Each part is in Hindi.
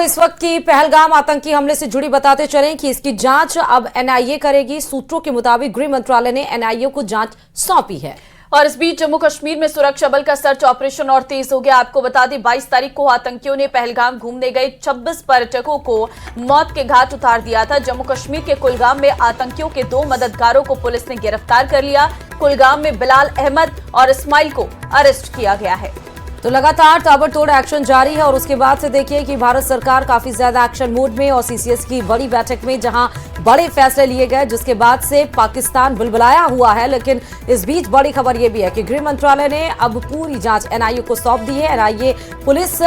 इस वक्त की पहलगाम आतंकी हमले से जुड़ी बताते चलें कि इसकी जांच अब एनआईए करेगी। सूत्रों के मुताबिक गृह मंत्रालय ने एनआईए को जांच सौंपी है। और इस बीच जम्मू कश्मीर में सुरक्षा बल का सर्च ऑपरेशन और तेज हो गया। आपको बता दें 22 तारीख को आतंकियों ने पहलगाम घूमने गए 26 पर्यटकों को मौत के घाट उतार दिया था। जम्मू कश्मीर के कुलगाम में आतंकियों के 2 मददगारों को पुलिस ने गिरफ्तार कर लिया। कुलगाम में बिलाल अहमद और इस्माइल को अरेस्ट किया गया है। तो लगातार ताबड़तोड़ एक्शन जारी है और उसके बाद से देखिए कि भारत सरकार काफी ज्यादा एक्शन मोड में और सीसीएस की बड़ी बैठक में जहां बड़े फैसले लिए गए, जिसके बाद से पाकिस्तान बुलबुलाया हुआ है। लेकिन इस बीच बड़ी खबर यह भी है कि गृह मंत्रालय ने अब पूरी जांच एनआईए को सौंप दी है। एनआईए पुलिस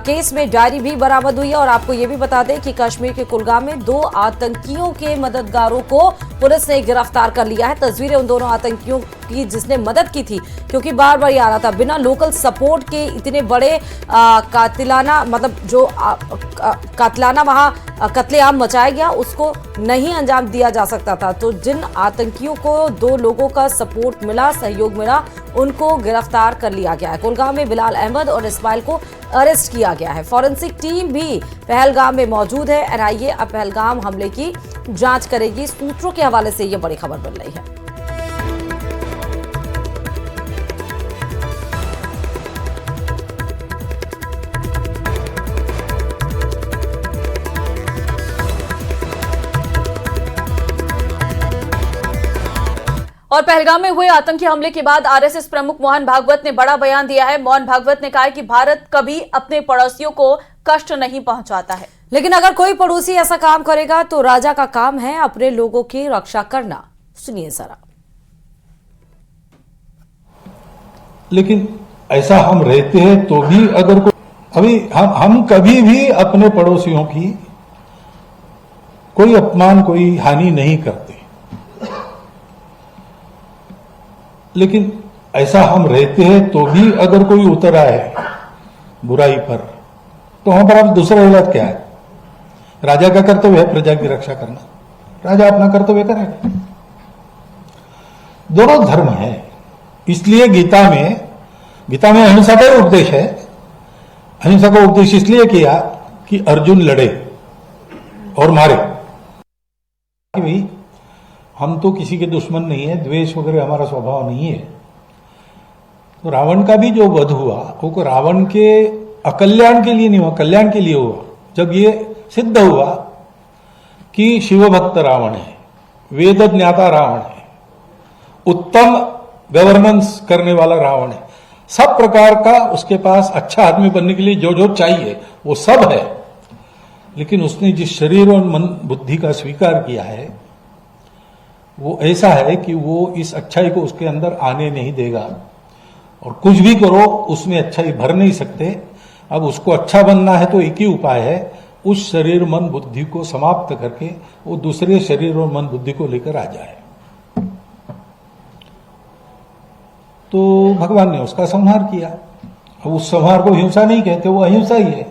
केस में डायरी भी बरामद हुई है और आपको ये भी बता दें कि कश्मीर के कुलगाम में 2 आतंकियों के मददगारों को पुलिस ने गिरफ्तार कर लिया है। तस्वीरें उन दोनों आतंकियों की जिसने मदद की थी, क्योंकि बार बार ये आ रहा था बिना लोकल सपोर्ट के इतने बड़े कातिलाना मतलब जो कातिलाना वहां कत्लेआम मचाया गया उसको नहीं अंजाम दिया जा सकता था। तो जिन आतंकियों को 2 लोगों का सपोर्ट मिला, सहयोग मिला, उनको गिरफ्तार कर लिया गया है। कुलगाम में बिलाल अहमद और इस्माइल को अरेस्ट किया गया है। फॉरेंसिक टीम भी पहलगाम में मौजूद है। एनआईए अब पहलगाम हमले की जांच करेगी। सूत्रों के हवाले से यह बड़ी खबर मिल रही है। और पहलगाम में हुए आतंकी हमले के बाद आरएसएस प्रमुख मोहन भागवत ने बड़ा बयान दिया है। मोहन भागवत ने कहा है कि भारत कभी अपने पड़ोसियों को कष्ट नहीं पहुंचाता है, लेकिन अगर कोई पड़ोसी ऐसा काम करेगा तो राजा का काम है अपने लोगों की रक्षा करना। सुनिए जरा। लेकिन ऐसा हम रहते हैं तो भी अगर अभी हम कभी भी अपने पड़ोसियों की कोई अपमान, कोई हानि नहीं करते। लेकिन ऐसा हम रहते हैं तो भी अगर कोई उतर आए बुराई पर, तो हमारा दूसरा इलाज क्या है? राजा का कर्तव्य है प्रजा की रक्षा करना। राजा अपना कर्तव्य करेगा। दोनों धर्म है, इसलिए गीता में अहिंसा का उपदेश है। अहिंसा का उपदेश इसलिए किया कि अर्जुन लड़े और मारे। भाई हम तो किसी के दुश्मन नहीं है, द्वेष वगैरह हमारा स्वभाव नहीं है। तो रावण का भी जो वध हुआ वो रावण के अकल्याण के लिए नहीं हुआ, कल्याण के लिए हुआ। जब ये सिद्ध हुआ कि शिवभक्त रावण है, वेद ज्ञाता रावण है, उत्तम गवर्नेंस करने वाला रावण है, सब प्रकार का उसके पास अच्छा आदमी बनने के लिए जो जो चाहिए वो सब है। लेकिन उसने जिस शरीर और मन बुद्धि का स्वीकार किया है वो ऐसा है कि वो इस अच्छाई को उसके अंदर आने नहीं देगा, और कुछ भी करो उसमें अच्छाई भर नहीं सकते। अब उसको अच्छा बनना है तो एक ही उपाय है, उस शरीर मन बुद्धि को समाप्त करके वो दूसरे शरीर और मन बुद्धि को लेकर आ जाए। तो भगवान ने उसका संहार किया। अब उस संहार को हिंसा नहीं कहते, वो अहिंसा ही है।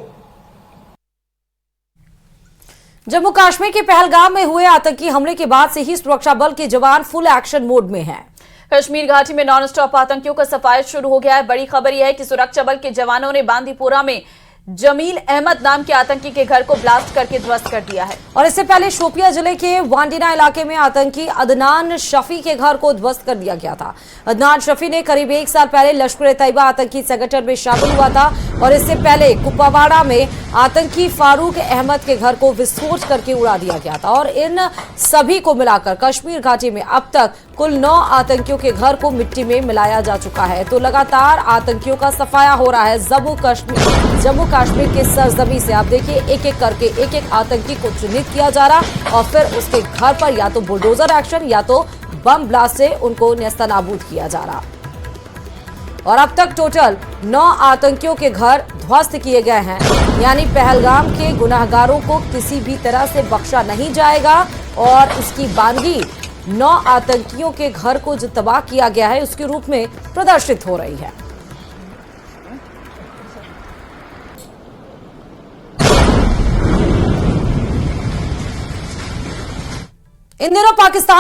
जम्मू कश्मीर के पहलगाम में हुए आतंकी हमले के बाद से ही सुरक्षा बल के जवान फुल एक्शन मोड में हैं। कश्मीर घाटी में नॉन स्टॉप आतंकियों का सफाया शुरू हो गया है। बड़ी खबर यह है कि सुरक्षा बल के जवानों ने बांदीपुरा में जमील अहमद नाम के आतंकी के घर को ब्लास्ट करके ध्वस्त कर दिया है। और इससे पहले शोपियां जिले के वांडीना इलाके में आतंकी अदनान शफी के घर को ध्वस्त कर दिया गया था। अदनान शफी ने करीब 1 साल पहले लश्कर-ए-तैयबा आतंकी संगठन में शामिल हुआ था और इससे पहले कुपवाड़ा में आतंकी फारूक अहमद के घर को विस्फोट करके उड़ा दिया गया था। और इन सभी को मिलाकर कश्मीर घाटी में अब तक कुल 9 आतंकियों के घर को मिट्टी में मिलाया जा चुका है। तो लगातार आतंकियों का सफाया हो रहा है जम्मू कश्मीर के सरजमी से। आप देखिए एक एक करके एक आतंकी को चिन्हित किया जा रहा और फिर उसके घर पर या तो बुलडोजर एक्शन या तो बम ब्लास्ट से उनको नेस्तनाबूद किया जा रहा। और अब तक टोटल 9 आतंकियों के घर ध्वस्त किए गए हैं। यानी पहलगाम के गुनाहगारों को किसी भी तरह से बख्शा नहीं जाएगा और इसकी बानगी 9 आतंकियों के घर को जो तबाह किया गया है उसके रूप में प्रदर्शित हो रही है। इन दिनों पाकिस्तान